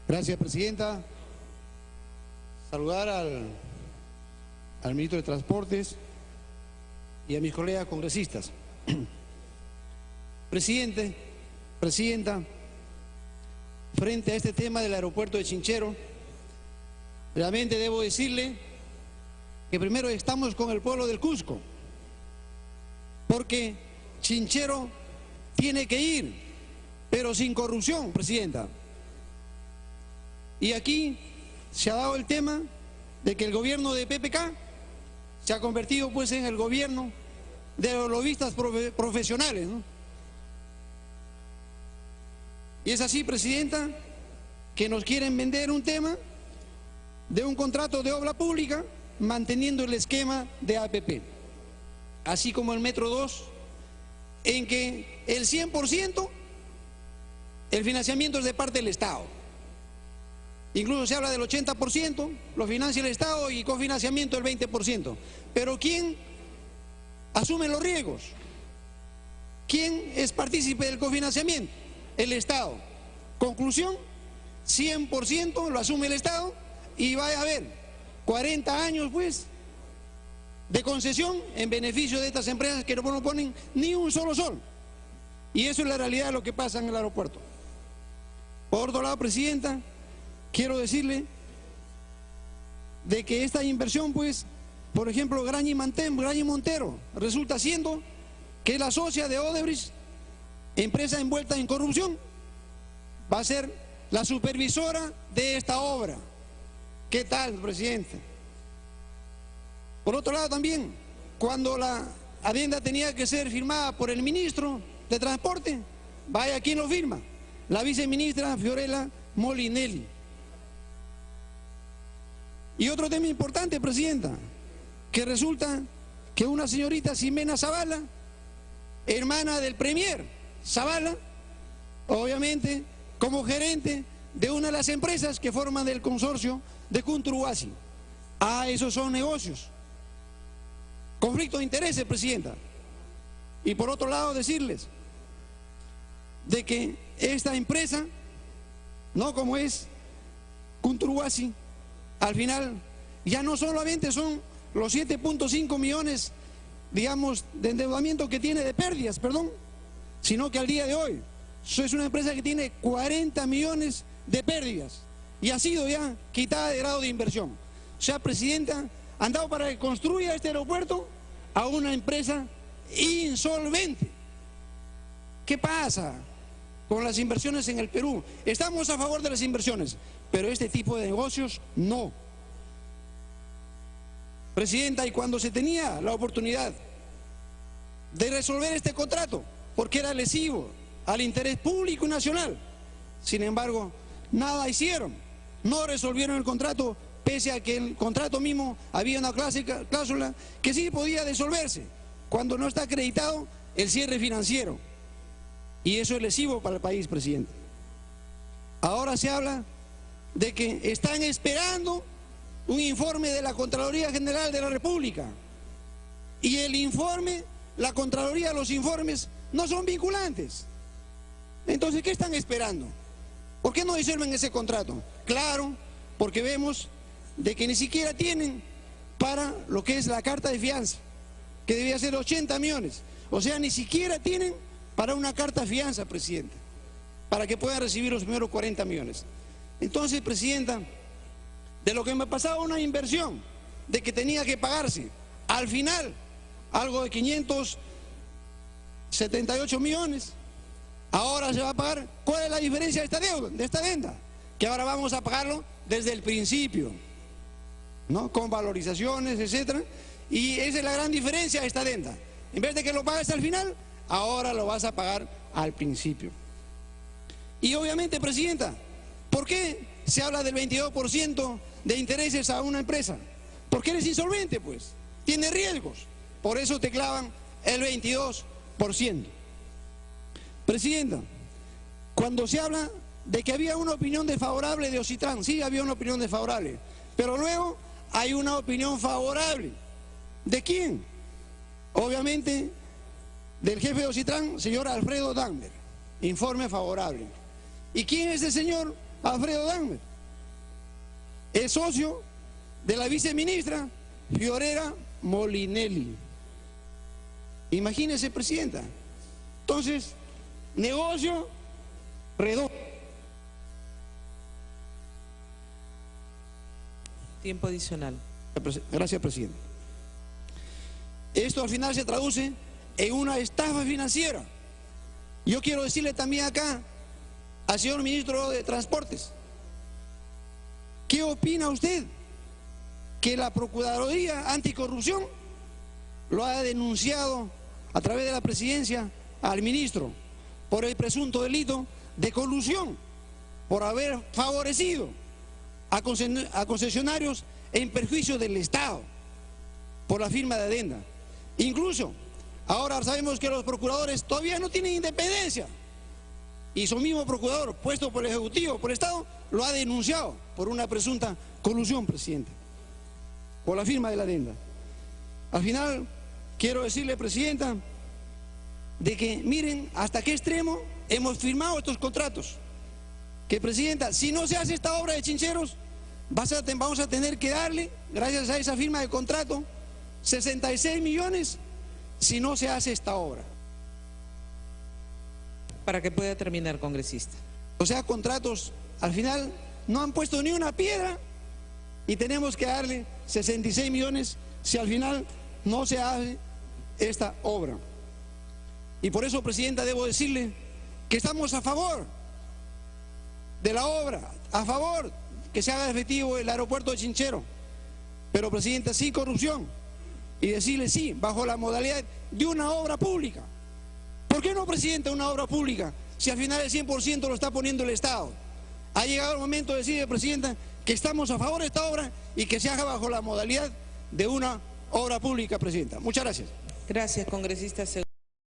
Gracias, Presidenta. Saludar al Ministro de Transportes y a mis colegas congresistas. Presidenta, frente a este tema del aeropuerto de Chinchero, realmente debo decirle que primero estamos con el pueblo del Cusco, porque Chinchero tiene que ir, pero sin corrupción, Presidenta. Y aquí se ha dado el tema de que el gobierno de PPK se ha convertido pues en el gobierno de los lobistas profesionales, ¿no? Y es así, Presidenta, que nos quieren vender un tema de un contrato de obra pública manteniendo el esquema de APP, así como el Metro 2, en que el 100% el financiamiento es de parte del Estado. Incluso se habla del 80%, lo financia el Estado y cofinanciamiento del 20%. Pero ¿quién asume los riesgos? ¿Quién es partícipe del cofinanciamiento? El Estado. Conclusión, 100% lo asume el Estado y va a haber 40 años pues de concesión en beneficio de estas empresas que no ponen ni un solo sol. Y eso es la realidad de lo que pasa en el aeropuerto. Por otro lado, Presidenta, quiero decirle de que esta inversión, pues, por ejemplo, Graña y Montero, resulta siendo que la socia de Odebrecht, empresa envuelta en corrupción, va a ser la supervisora de esta obra. ¿Qué tal, Presidente? Por otro lado también, cuando la adenda tenía que ser firmada por el ministro de Transporte, vaya quien lo firma, la viceministra Fiorella Molinelli. Y otro tema importante, Presidenta, que resulta que una señorita Ximena Zavala, hermana del Premier Zavala, obviamente como gerente de una de las empresas que forman el consorcio de Cunturuasi. Ah, esos son negocios. Conflicto de intereses, Presidenta. Y por otro lado decirles de que esta empresa, no como es Cunturuasi, al final ya no solamente son los 7.5 millones, digamos, de endeudamiento que tiene de pérdidas, sino que al día de hoy es una empresa que tiene 40 millones de pérdidas y ha sido ya quitada de grado de inversión. O sea, Presidenta, han dado para que construya este aeropuerto a una empresa insolvente. ¿Qué pasa con las inversiones en el Perú? Estamos a favor de las inversiones, pero este tipo de negocios no. Presidenta, y cuando se tenía la oportunidad de resolver este contrato, porque era lesivo al interés público y nacional, sin embargo, nada hicieron, no resolvieron el contrato, pese a que el contrato mismo había una cláusula que sí podía disolverse cuando no está acreditado el cierre financiero. Y eso es lesivo para el país, Presidente. Ahora se habla de que están esperando un informe de la Contraloría General de la República. Y el informe, la Contraloría, los informes no son vinculantes. Entonces, ¿qué están esperando? ¿Por qué no disuelven ese contrato? Claro, porque vemos de que ni siquiera tienen para lo que es la carta de fianza, que debía ser 80 millones. O sea, ni siquiera tienen para una carta de fianza, Presidenta, para que puedan recibir los primeros 40 millones. Entonces, Presidenta, de lo que me pasaba una inversión de que tenía que pagarse, al final, algo de 578 millones, ahora se va a pagar. ¿Cuál es la diferencia de esta deuda, de esta adenda? Que ahora vamos a pagarlo desde el principio, ¿no? Con valorizaciones, etcétera. Y esa es la gran diferencia de esta adenda. En vez de que lo pagues al final, ahora lo vas a pagar al principio. Y obviamente, Presidenta, ¿por qué se habla del 22% de intereses a una empresa? Porque eres insolvente, pues, tiene riesgos. Por eso te clavan el 22%. Presidenta, cuando se habla de que había una opinión desfavorable de Ocitran, sí había una opinión desfavorable, pero luego hay una opinión favorable. ¿De quién? Obviamente del jefe de Ocitran, señor Alfredo Dammer, informe favorable. ¿Y quién es el señor Alfredo Dahmer. Es socio de la viceministra Fiorella Molinelli. Imagínese, presidenta. Entonces, negocio redondo. Tiempo adicional. Gracias, presidente. Esto al final se traduce en una estafa financiera. Yo quiero decirle también acá al señor ministro de Transportes, ¿qué opina usted que la Procuraduría Anticorrupción lo ha denunciado a través de la presidencia al ministro por el presunto delito de colusión, por haber favorecido a concesionarios en perjuicio del Estado por la firma de adenda? Incluso ahora sabemos que los procuradores todavía no tienen independencia y su mismo procurador puesto por el Ejecutivo, por el Estado, lo ha denunciado por una presunta colusión, presidente, por la firma de la adenda. Al final quiero decirle, presidenta, de que miren hasta qué extremo hemos firmado estos contratos, que, presidenta, si no se hace esta obra de Chincheros, vamos a tener que darle, gracias a esa firma de contrato, 66 millones si no se hace esta obra. Para que pueda terminar, congresista. O sea, contratos, al final no han puesto ni una piedra y tenemos que darle 66 millones si al final no se hace esta obra. Y por eso, presidenta, debo decirle que estamos a favor de la obra, a favor que se haga efectivo el aeropuerto de Chinchero, pero, presidenta, sin corrupción, y decirle sí, bajo la modalidad de una obra pública. ¿Por qué no, presidenta, una obra pública si al final el 100% lo está poniendo el Estado? Ha llegado el momento de decirle, presidenta, que estamos a favor de esta obra y que se haga bajo la modalidad de una obra pública, presidenta. Muchas gracias. Gracias, congresista.